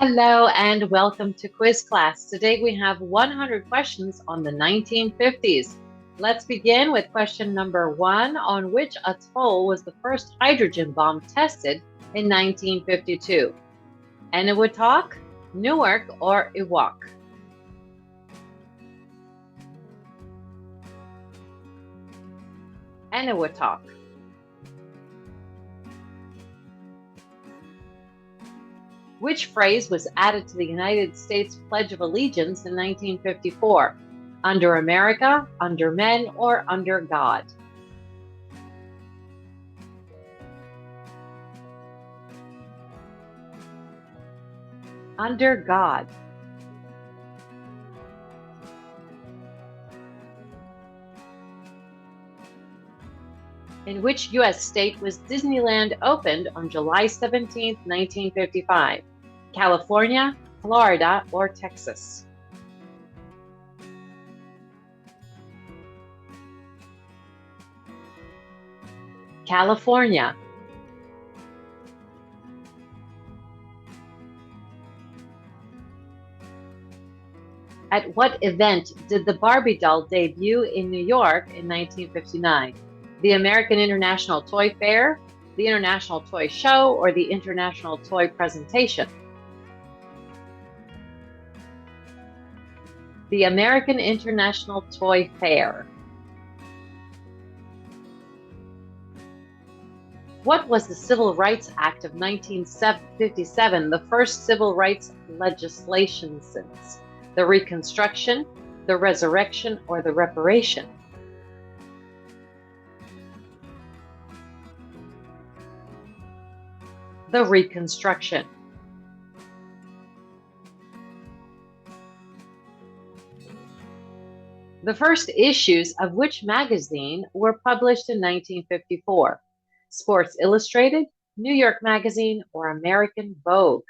Hello and welcome to quiz class. Today we have 100 questions on the 1950s. Let's begin with question number 1. On which atoll was the first hydrogen bomb tested in 1952? Eniwetok, Newark, or Ewok? Eniwetok. Which phrase was added to the United States Pledge of Allegiance in 1954? Under America, under men, or under God? Under God. In which U.S. state was Disneyland opened on July 17, 1955? California, Florida, or Texas? California. At what event did the Barbie doll debut in New York in 1959? The American International Toy Fair, the International Toy Show, or the International Toy Presentation? The American International Toy Fair. What was the Civil Rights Act of 1957 the first civil rights legislation since? The Reconstruction, the Resurrection, or the Reparation? The Reconstruction. The first issues of which magazine were published in 1954? Sports Illustrated, New York Magazine, or American Vogue?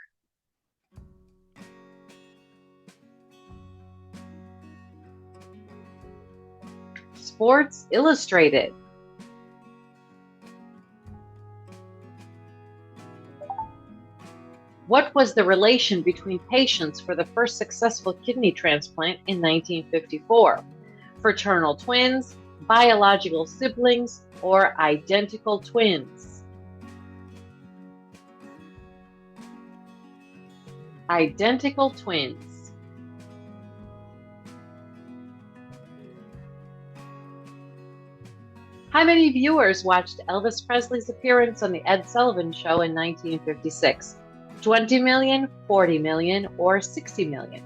Sports Illustrated. What was the relation between patients for the first successful kidney transplant in 1954? Fraternal twins, biological siblings, or identical twins? Identical twins. How many viewers watched Elvis Presley's appearance on The Ed Sullivan Show in 1956? 20 million, 40 million, or 60 million?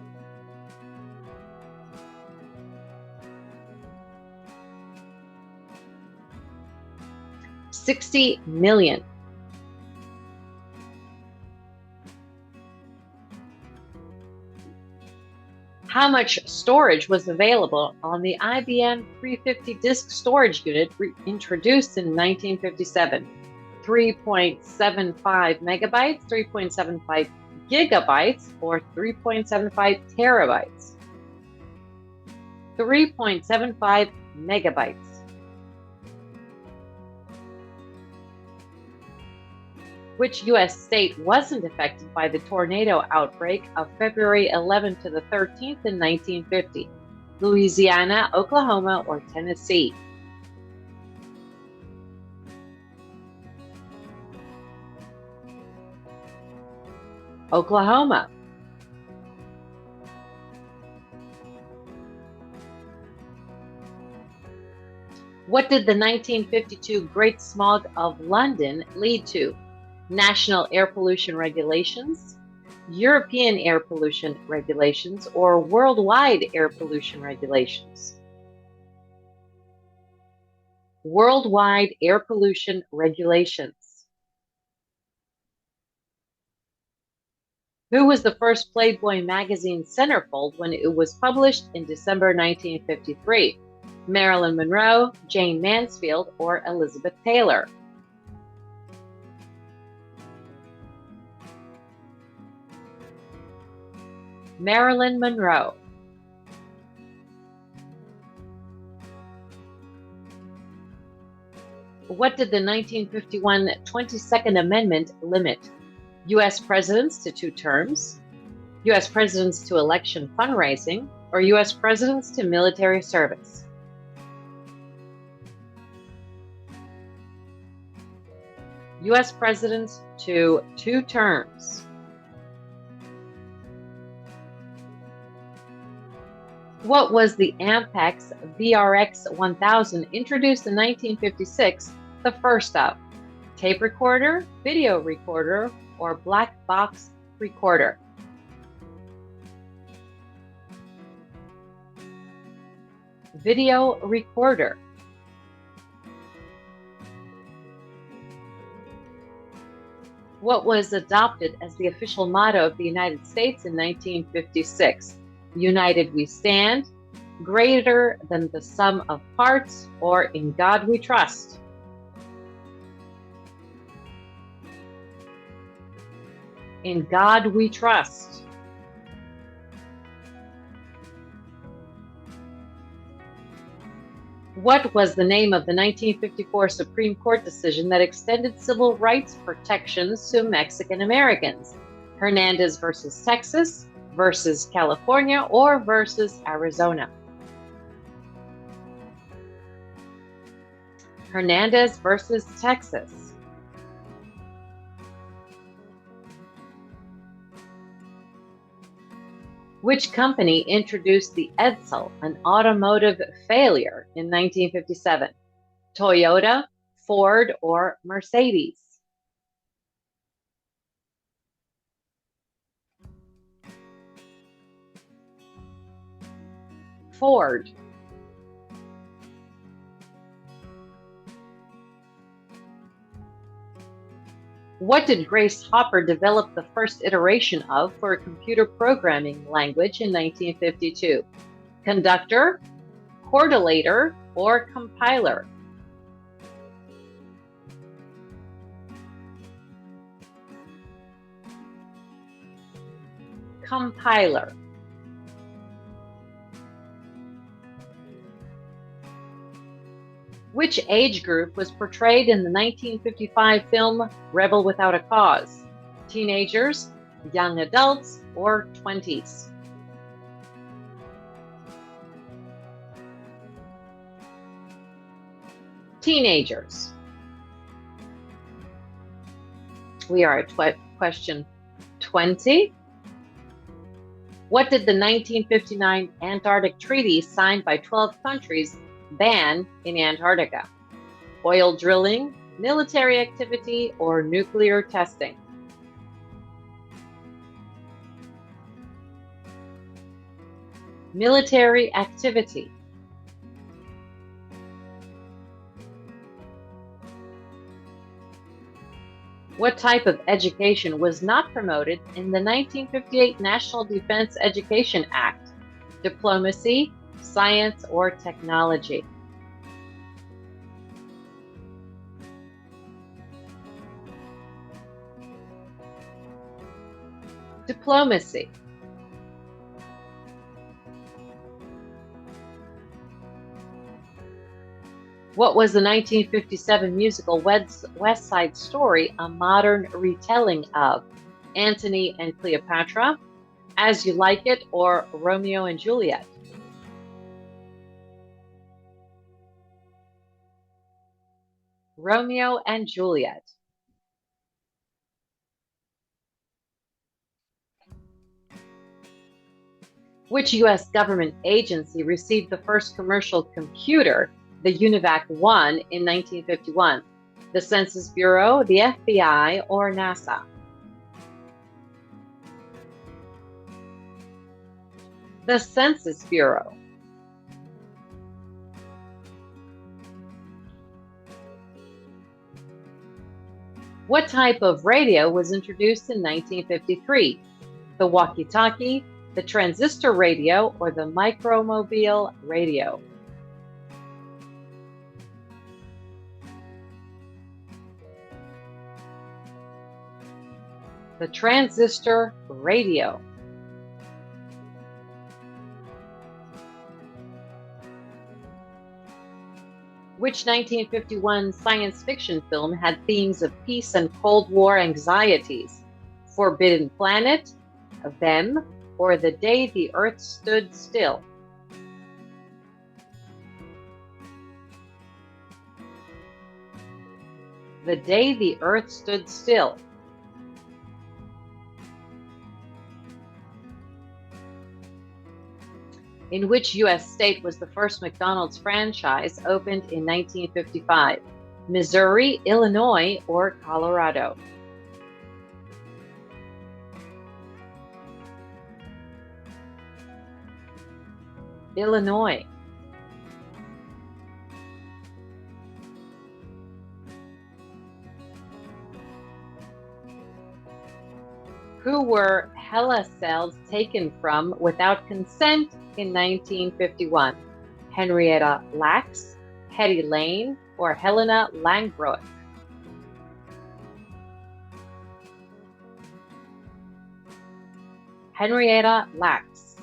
$60 million. How much storage was available on the IBM 350 disk storage unit introduced in 1957? 3.75 megabytes, 3.75 gigabytes, or 3.75 terabytes? 3.75 megabytes. Which U.S. state wasn't affected by the tornado outbreak of February 11th to the 13th in 1950? Louisiana, Oklahoma, or Tennessee? Oklahoma. What did the 1952 Great Smog of London lead to? National air pollution regulations, European air pollution regulations, or worldwide air pollution regulations? Worldwide air pollution regulations. Who was the first Playboy magazine centerfold when it was published in December 1953? Marilyn Monroe, Jane Mansfield, or Elizabeth Taylor? Marilyn Monroe. What did the 1951 22nd Amendment limit? U.S. presidents to 2 terms, U.S. presidents to election fundraising, or U.S. presidents to military service? U.S. presidents to 2 terms. What was the Ampex VRX 1000 introduced in 1956 the first of? Tape recorder, video recorder, or black box recorder? Video recorder. What was adopted as the official motto of the United States in 1956? United we stand, greater than the sum of parts, or in God we trust? In God we trust. What was the name of the 1954 Supreme Court decision that extended civil rights protections to Mexican Americans? Hernandez versus Texas, versus California, or versus Arizona? Hernandez versus Texas. Which company introduced the Edsel, an automotive failure, in 1957? Toyota, Ford, or Mercedes? Ford. What did Grace Hopper develop the first iteration of for a computer programming language in 1952? Conductor, correlator, or compiler? Compiler. Which age group was portrayed in the 1955 film Rebel Without a Cause? Teenagers, young adults, or 20s? Teenagers. We are at question 20. What did the 1959 Antarctic Treaty, signed by 12 countries, ban in Antarctica? Oil drilling, military activity, or nuclear testing? Military activity. What type of education was not promoted in the 1958 National Defense Education Act? Diplomacy, science, or technology? Diplomacy. What was the 1957 musical West Side Story a modern retelling of? Antony and Cleopatra, As You Like It, or Romeo and Juliet? Romeo and Juliet. Which U.S. government agency received the first commercial computer, the UNIVAC-1, in 1951? The Census Bureau, the FBI, or NASA? The Census Bureau. What type of radio was introduced in 1953? The walkie-talkie, the transistor radio, or the micromobile radio? The transistor radio. Which 1951 science fiction film had themes of peace and Cold War anxieties? Forbidden Planet, Them, or the day the earth stood still? The day the earth stood still. In which U.S. state was the first McDonald's franchise opened in 1955? Missouri, Illinois, or Colorado? Illinois. Who were HeLa cells taken from without consent in 1951? Henrietta Lacks, Hetty Lane, or Helena Langbroek? Henrietta Lacks.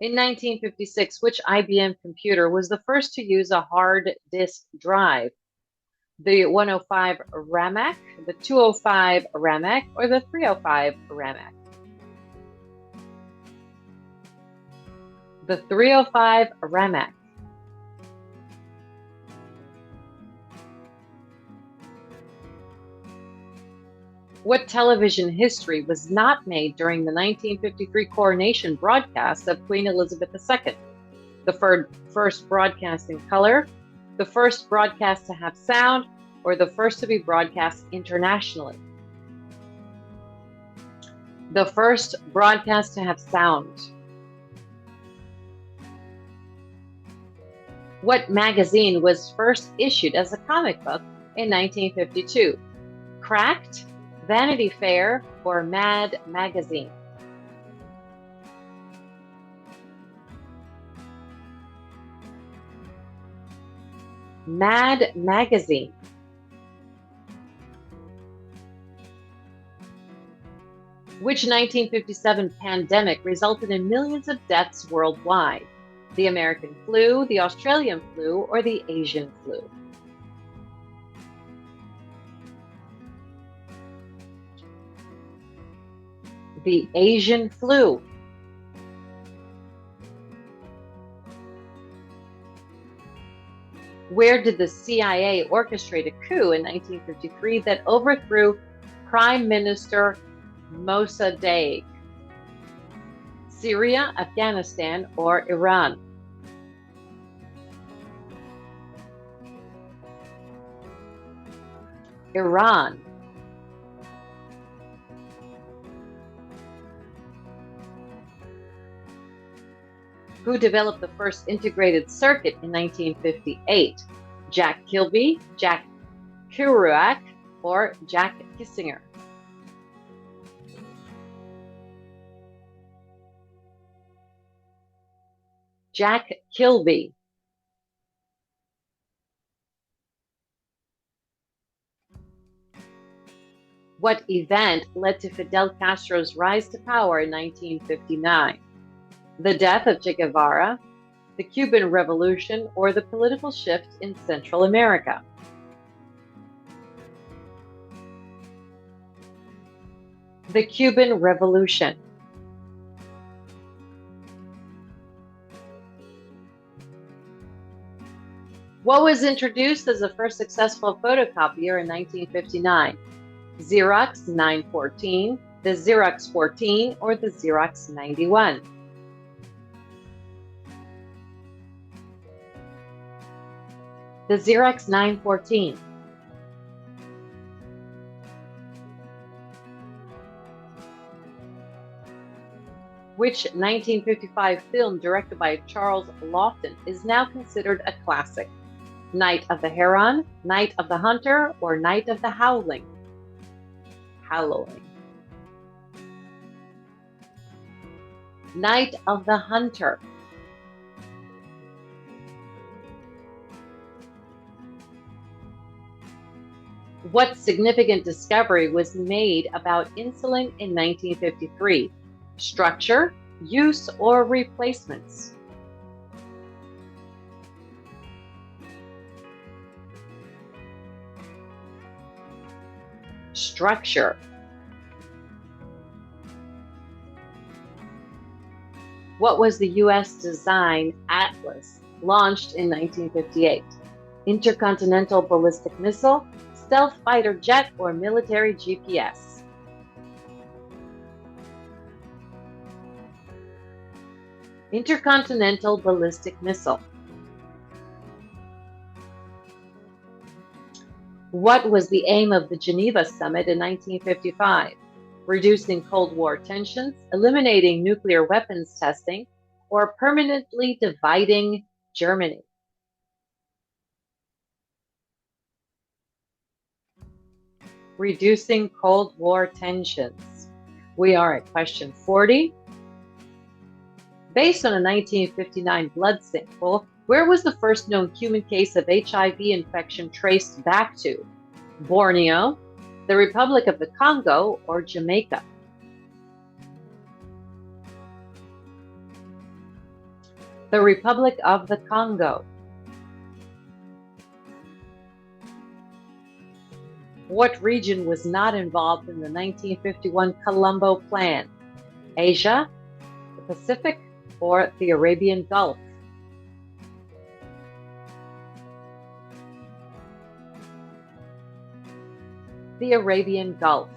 In 1956, which IBM computer was the first to use a hard disk drive? The 105 RAMAC, the 205 RAMAC, or the 305 RAMAC? The 305 RAMAC. What television history was not made during the 1953 coronation broadcast of Queen Elizabeth II? The first broadcast in color, the first broadcast to have sound, or the first to be broadcast internationally? The first broadcast to have sound. What magazine was first issued as a comic book in 1952? Cracked, Vanity Fair, or Mad Magazine? Mad Magazine. Which 1957 pandemic resulted in millions of deaths worldwide? The American flu, the Australian flu, or the Asian flu? The Asian flu. Where did the CIA orchestrate a coup in 1953 that overthrew Prime Minister Mossadegh? Syria, Afghanistan, or Iran? Iran. Who developed the first integrated circuit in 1958? Jack Kilby, Jack Kerouac, or Jack Kissinger? Jack Kilby. What event led to Fidel Castro's rise to power in 1959? The death of Che Guevara, the Cuban Revolution, or the political shift in Central America? The Cuban Revolution. What was introduced as the first successful photocopier in 1959? Xerox 914, the Xerox 14, or the Xerox 91? The Xerox 914. Which 1955 film directed by Charles Laughton is now considered a classic? Night of the Heron, Night of the Hunter, or Night of the Howling? Howling. Night of the Hunter. What significant discovery was made about insulin in 1953? Structure, use, or replacements? structure? What was the U.S. design Atlas, launched in 1958? Intercontinental ballistic missile, stealth fighter jet, or military GPS? Intercontinental ballistic missile. What was the aim of the Geneva Summit in 1955? Reducing Cold War tensions, eliminating nuclear weapons testing, or permanently dividing Germany? Reducing Cold War tensions. We are at question 40. Based on a 1959 blood sample, where was the first known human case of HIV infection traced back to? Borneo, the Republic of the Congo, or Jamaica? The Republic of the Congo. What region was not involved in the 1951 Colombo Plan? Asia, the Pacific, or the Arabian Gulf? The Arabian Gulf.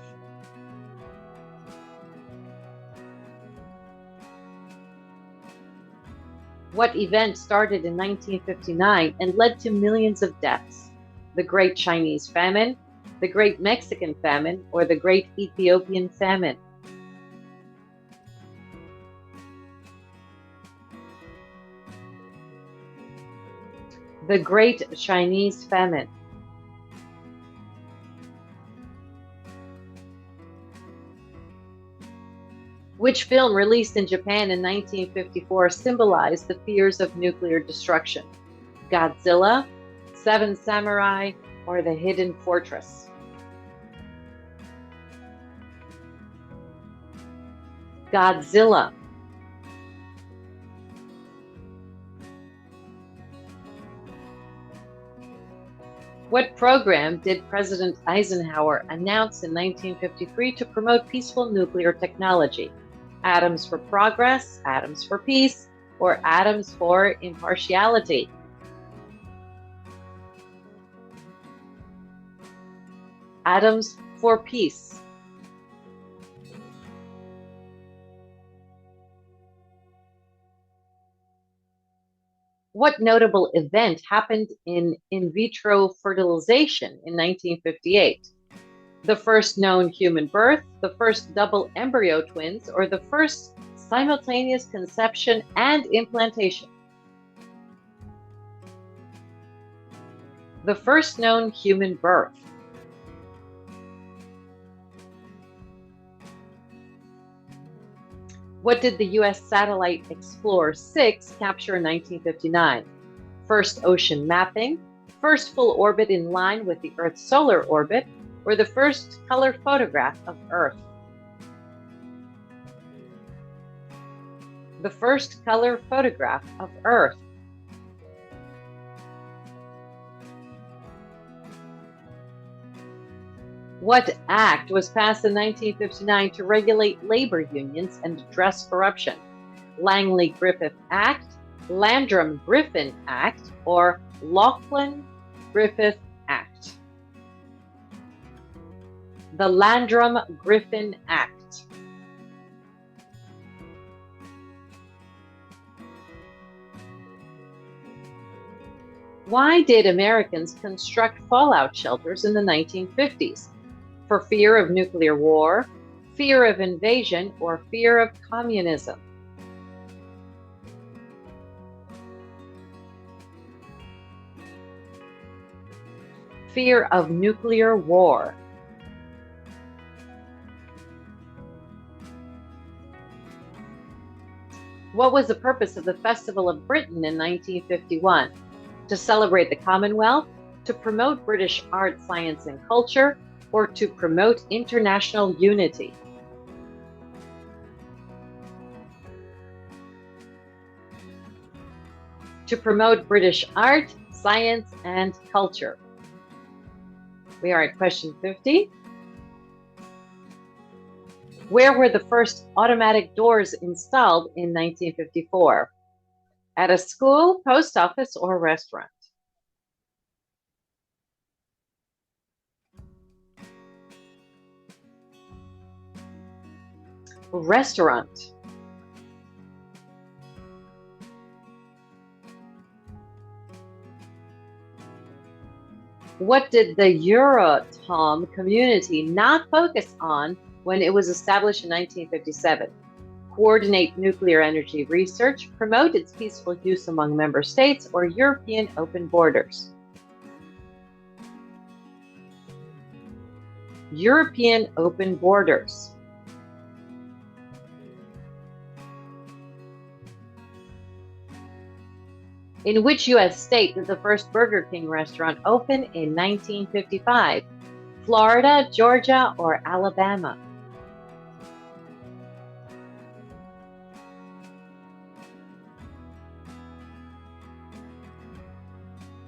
What event started in 1959 and led to millions of deaths? The Great Chinese Famine, the Great Mexican Famine, or the Great Ethiopian Famine? The Great Chinese Famine. Which film released in Japan in 1954 symbolized the fears of nuclear destruction? Godzilla, Seven Samurai, or The Hidden Fortress? Godzilla. What program did President Eisenhower announce in 1953 to promote peaceful nuclear technology? Atoms for Progress, Atoms for Peace, or Atoms for Impartiality? Atoms for Peace. What notable event happened in vitro fertilization in 1958? The first known human birth, the first double embryo twins, or the first simultaneous conception and implantation? The first known human birth. What did the U.S. satellite Explorer 6 capture in 1959? First ocean mapping, first full orbit in line with the Earth's solar orbit, or the first color photograph of Earth? The first color photograph of Earth. What act was passed in 1959 to regulate labor unions and address corruption? Langley-Griffith Act, Landrum-Griffin Act, or Laughlin-Griffith Act? The Landrum-Griffin Act. Why did Americans construct fallout shelters in the 1950s? For fear of nuclear war, fear of invasion, or fear of communism? Fear of nuclear war. What was the purpose of the Festival of Britain in 1951? To celebrate the Commonwealth, to promote British art, science, and culture, or to promote international unity? To promote British art, science, and culture. We are at question 50. Where were the first automatic doors installed in 1954? At a school, post office, or restaurant? Restaurant. What did the Euratom community not focus on when it was established in 1957? Coordinate nuclear energy research, promote its peaceful use among member states, or European open borders? European open borders. In which U.S. state did the first Burger King restaurant open in 1955? Florida, Georgia, or Alabama?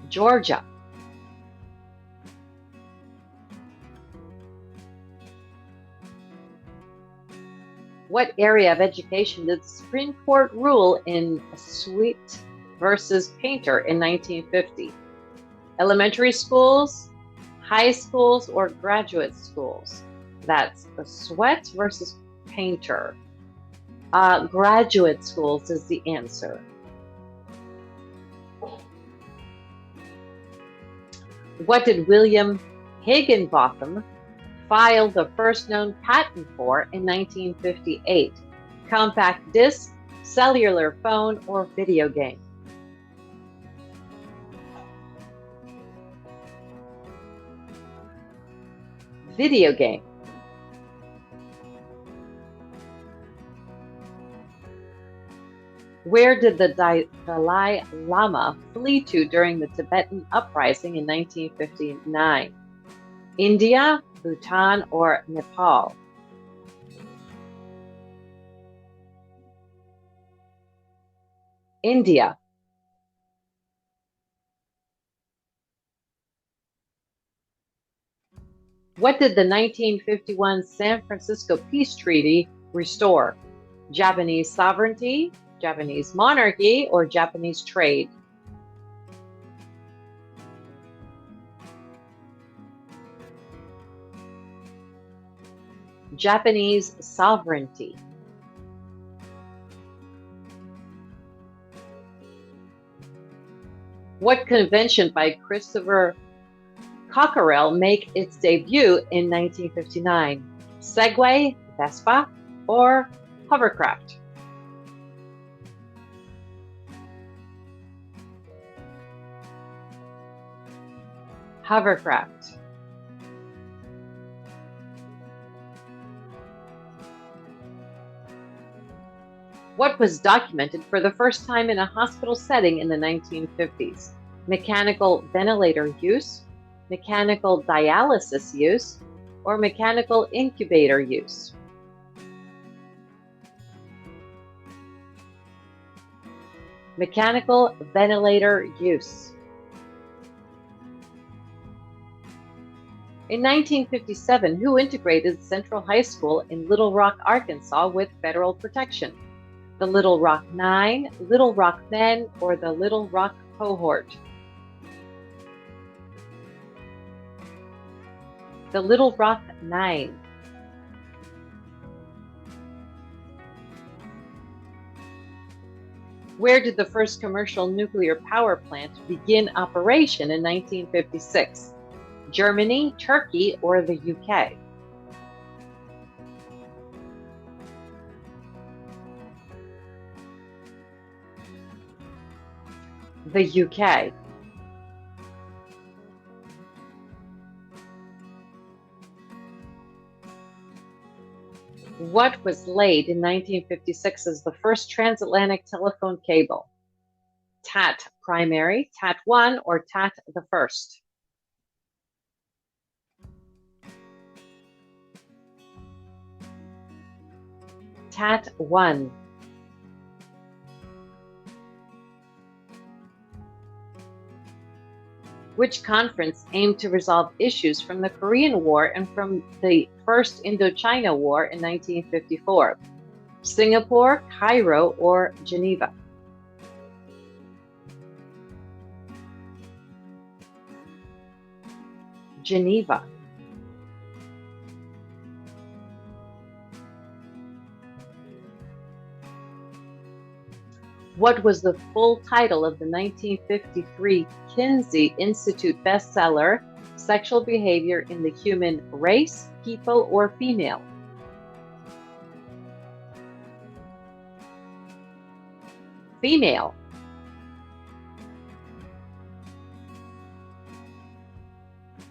Georgia. What area of education did the Supreme Court rule in Sweet versus Painter in 1950? Elementary schools, high schools, or graduate schools? That's the Sweat versus Painter. Graduate schools is the answer. What did William Higginbotham file the first known patent for in 1958? Compact disc, cellular phone, or video game? Video game. Where did the Dalai Lama flee to during the Tibetan uprising in 1959? India, Bhutan, or Nepal? India. What did the 1951 San Francisco Peace Treaty restore? Japanese sovereignty, Japanese monarchy, or Japanese trade? Japanese sovereignty. What convention by Christopher Cockerell make its debut in 1959? Segway, Vespa, or hovercraft? Hovercraft. What was documented for the first time in a hospital setting in the 1950s? Mechanical ventilator use, mechanical dialysis use, or mechanical incubator use? Mechanical ventilator use. In 1957, who integrated Central High School in Little Rock, Arkansas with federal protection? The Little Rock Nine, Little Rock Men, or the Little Rock Cohort? The Little Rock Nine. Where did the first commercial nuclear power plant begin operation in 1956? Germany, Turkey, or the UK? The UK. What was laid in 1956 as the first transatlantic telephone cable? TAT primary, TAT 1, or TAT the first? TAT 1. Which conference aimed to resolve issues from the Korean War and from the First Indochina War in 1954? Singapore, Cairo, or Geneva? Geneva. What was the full title of the 1953 Kinsey Institute bestseller, Sexual Behavior in the Human Race, People, or Female? Female.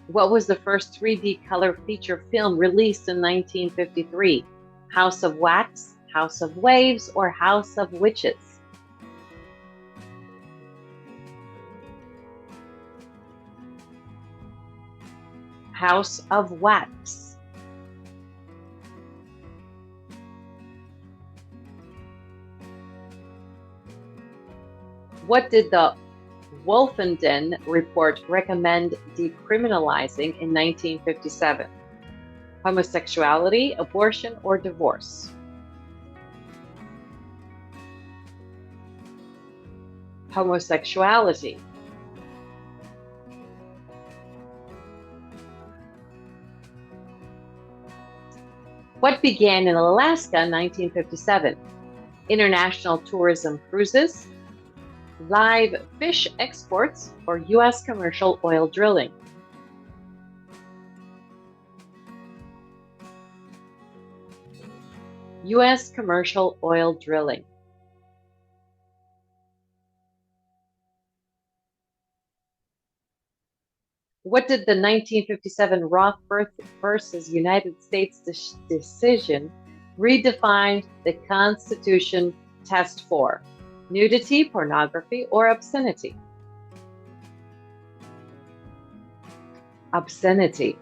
What was the first 3D color feature film released in 1953? House of Wax, House of Waves, or House of Witches? House of Wax. What did the Wolfenden Report recommend decriminalizing in 1957? Homosexuality, abortion, or divorce? Homosexuality. What began in Alaska in 1957? International tourism cruises, live fish exports, or U.S. commercial oil drilling? U.S. commercial oil drilling. What did the 1957 Roth versus United States decision redefine the Constitution test for? Nudity, pornography, or obscenity? Obscenity.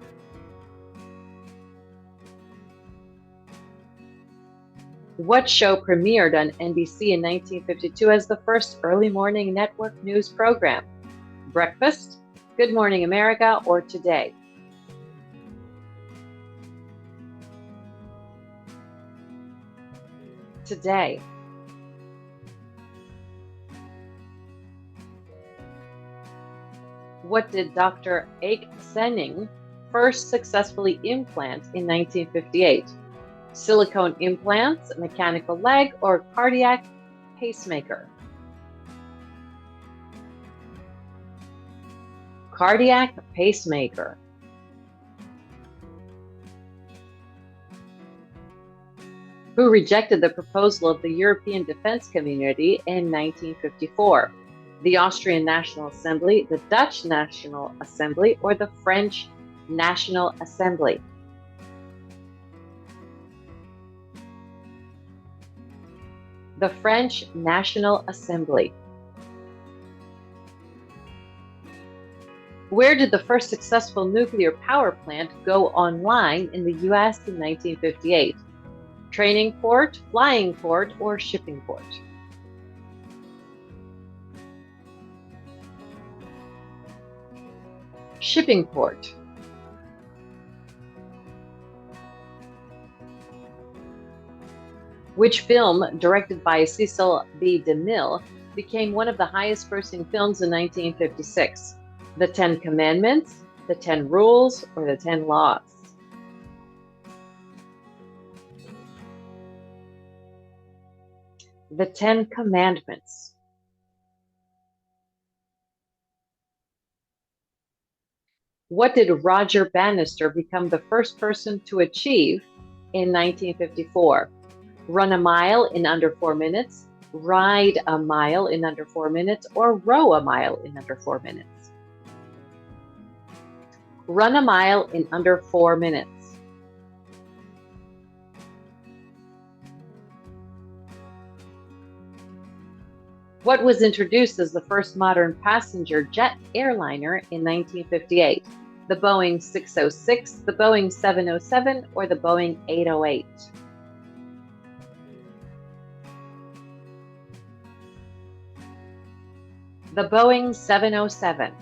What show premiered on NBC in 1952 as the first early morning network news program? Breakfast, Good Morning America, or Today? Today. What did Dr. Ake Senning first successfully implant in 1958? Silicone implants, mechanical leg, or cardiac pacemaker? Cardiac pacemaker. Who rejected the proposal of the European Defense Community in 1954? The Austrian National Assembly, the Dutch National Assembly, or the French National Assembly? The French National Assembly. Where did the first successful nuclear power plant go online in the U.S. in 1958? Training port, flying port, or shipping port? Shipping port. Which film, directed by Cecil B. DeMille, became one of the highest-grossing films in 1956? The Ten Commandments, The 10 Rules, or The 10 Laws? The 10 Commandments. What did Roger Bannister become the first person to achieve in 1954? Run a mile in under 4 minutes, ride a mile in under 4 minutes, or row a mile in under 4 minutes? Run a mile in under 4 minutes. What was introduced as the first modern passenger jet airliner in 1958? The Boeing 606, the Boeing 707, or the Boeing 808? The Boeing 707.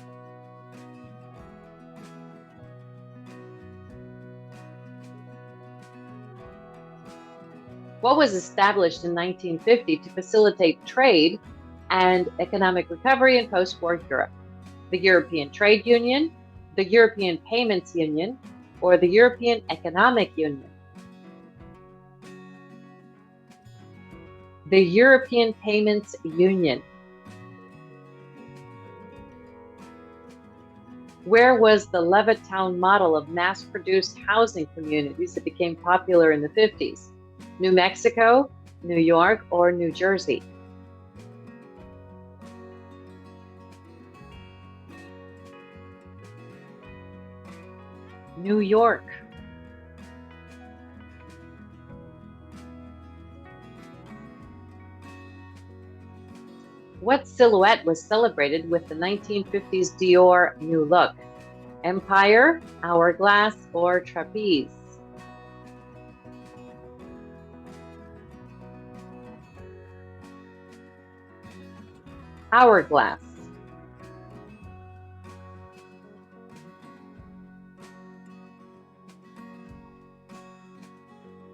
What was established in 1950 to facilitate trade and economic recovery in post-war Europe? The European Trade Union, the European Payments Union, or the European Economic Union? The European Payments Union. Where was the Levittown model of mass-produced housing communities that became popular in the 50s? New Mexico, New York, or New Jersey? New York. What silhouette was celebrated with the 1950s Dior new look? Empire, hourglass, or trapeze? Hourglass.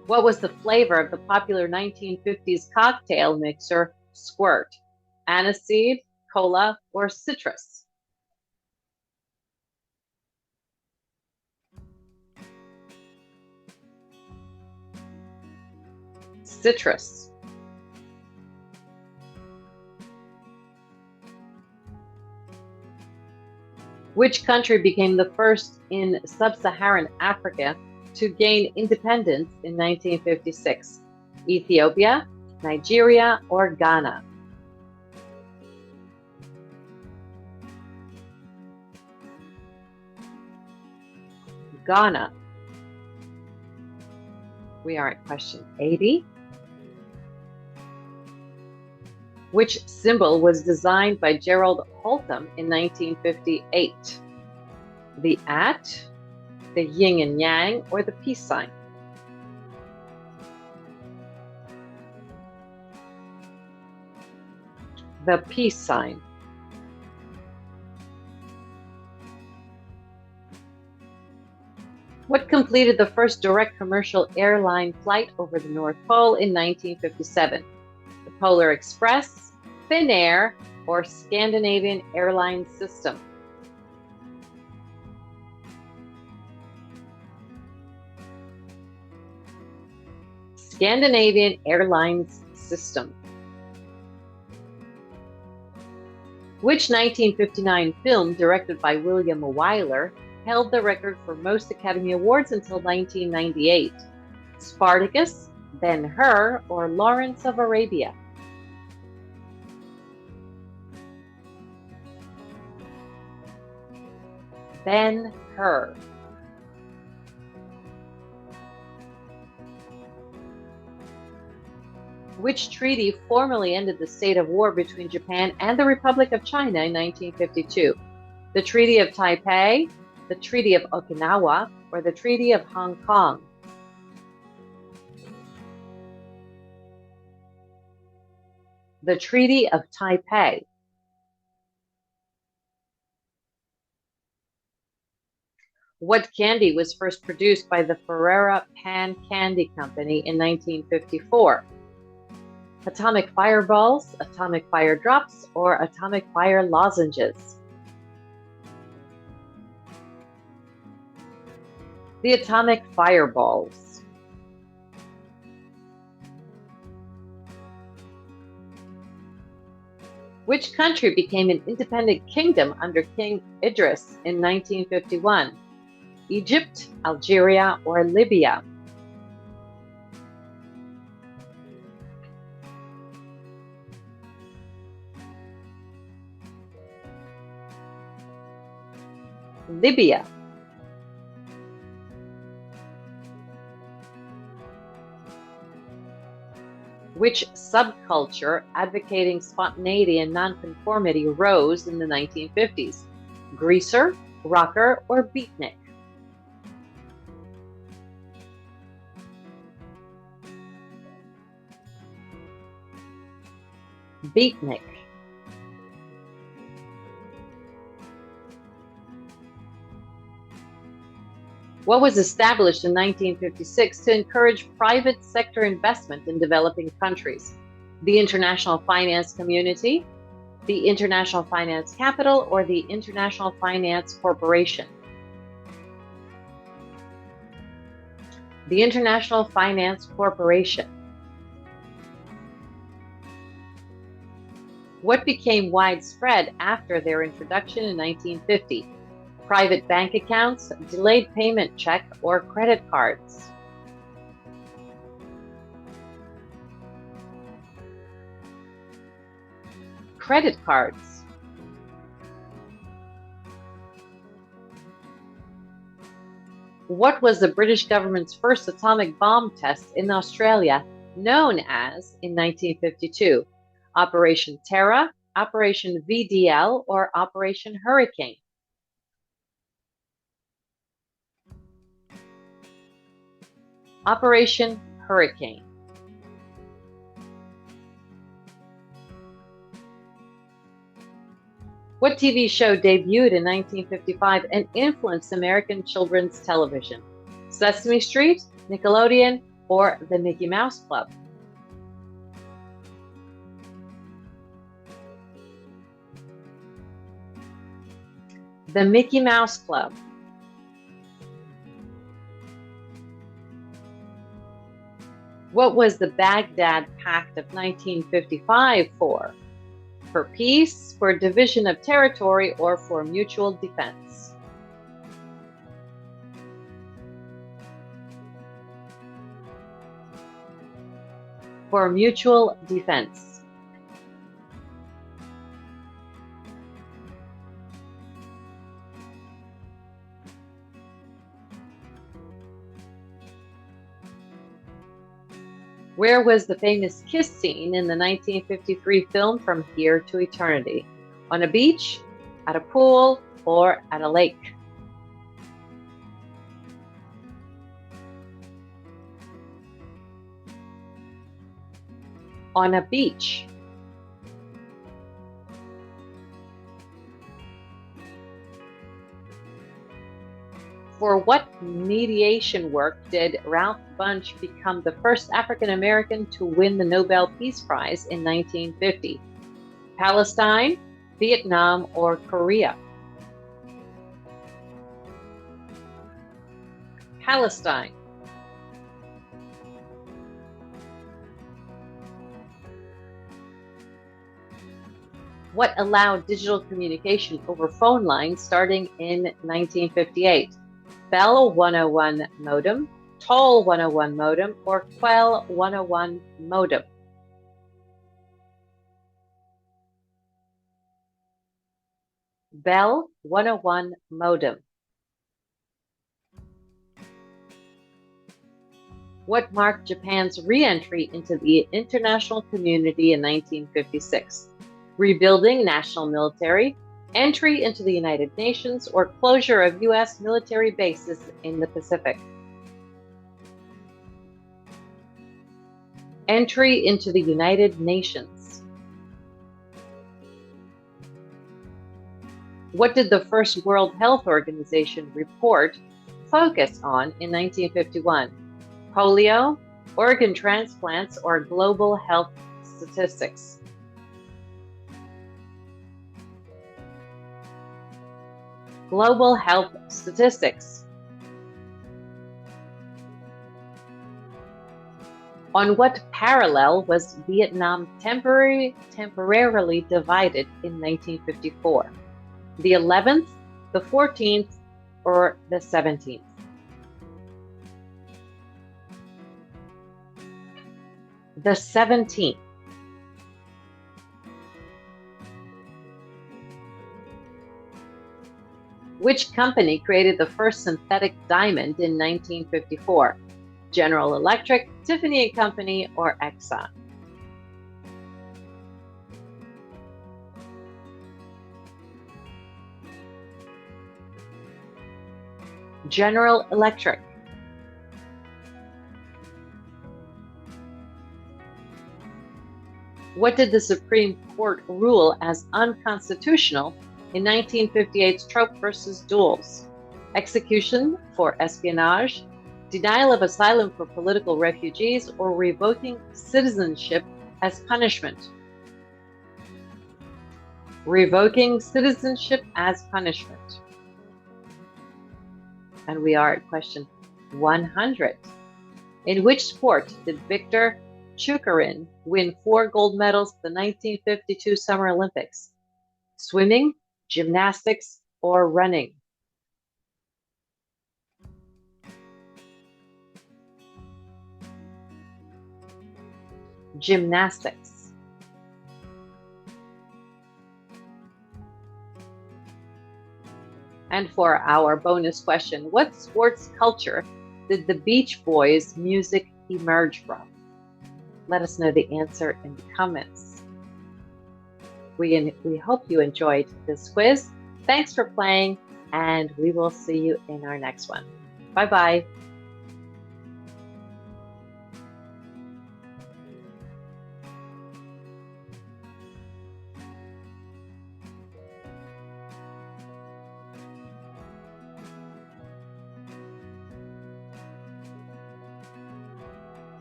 What was the flavor of the popular 1950s cocktail mixer Squirt? Aniseed, cola, or citrus? Citrus. Which country became the first in sub-Saharan Africa to gain independence in 1956? Ethiopia, Nigeria, or Ghana? Ghana. We are at question 80. Which symbol was designed by Gerald Holtham in 1958? The at, the yin and yang, or the peace sign? The peace sign. What completed the first direct commercial airline flight over the North Pole in 1957? The Polar Express, Finnair, or Scandinavian Airlines System? Scandinavian Airlines System. Which 1959 film, directed by William Wyler, held the record for most Academy Awards until 1998? Spartacus, Ben-Hur, or Lawrence of Arabia? Ben-Hur. Which treaty formally ended the state of war between Japan and the Republic of China in 1952? The Treaty of Taipei, the Treaty of Okinawa, or the Treaty of Hong Kong? The Treaty of Taipei. What candy was first produced by the Ferrera Pan Candy Company in 1954? Atomic fireballs, atomic fire drops, or atomic fire lozenges? The atomic fireballs. Which country became an independent kingdom under King Idris in 1951? Egypt, Algeria, or Libya? Libya. Which subculture advocating spontaneity and nonconformity rose in the 1950s? Greaser, rocker, or beatnik? Beatnik. What was established in 1956 to encourage private sector investment in developing countries? The International Finance Community, the International Finance Capital, or the International Finance Corporation? The International Finance Corporation. What became widespread after their introduction in 1950? Private bank accounts, delayed payment check, or credit cards? Credit cards. What was the British government's first atomic bomb test in Australia known as in 1952? Operation Terra, Operation VDL, or Operation Hurricane? Operation Hurricane. What TV show debuted in 1955 and influenced American children's television? Sesame Street, Nickelodeon, or The Mickey Mouse Club? The Mickey Mouse Club. What was the Baghdad Pact of 1955 for? For peace, for division of territory, or for mutual defense? For mutual defense. Where was the famous kiss scene in the 1953 film From Here to Eternity? On a beach, at a pool, or at a lake? On a beach. For what mediation work did Ralph Bunche become the first African American to win the Nobel Peace Prize in 1950? Palestine, Vietnam, or Korea? Palestine. What allowed digital communication over phone lines starting in 1958? Bell 101 modem, Toll 101 modem, or Quell 101 modem? Bell 101 modem. What marked Japan's re-entry into the international community in 1956? Rebuilding national military, entry into the United Nations, or closure of U.S. military bases in the Pacific? Entry into the United Nations. What did the first World Health Organization report focus on in 1951? Polio, organ transplants, or global health statistics? Global health statistics. On what parallel was Vietnam temporarily divided in 1954? The 11th, the 14th, or the 17th? The 17th. Which company created the first synthetic diamond in 1954? General Electric, Tiffany & Company, or Exxon? General Electric. What did the Supreme Court rule as unconstitutional in 1958's Trope versus Duels? execution for espionage, denial of asylum for political refugees, or revoking citizenship as punishment. Revoking citizenship as punishment. And we are at question 100. In which sport did Viktor Chukarin win 4 gold medals at the 1952 Summer Olympics? Swimming, gymnastics, or running? Gymnastics. And for our bonus question, what sports culture did the Beach Boys music emerge from? Let us know the answer in the comments. We hope you enjoyed this quiz. Thanks for playing, and we will see you in our next one. Bye-bye.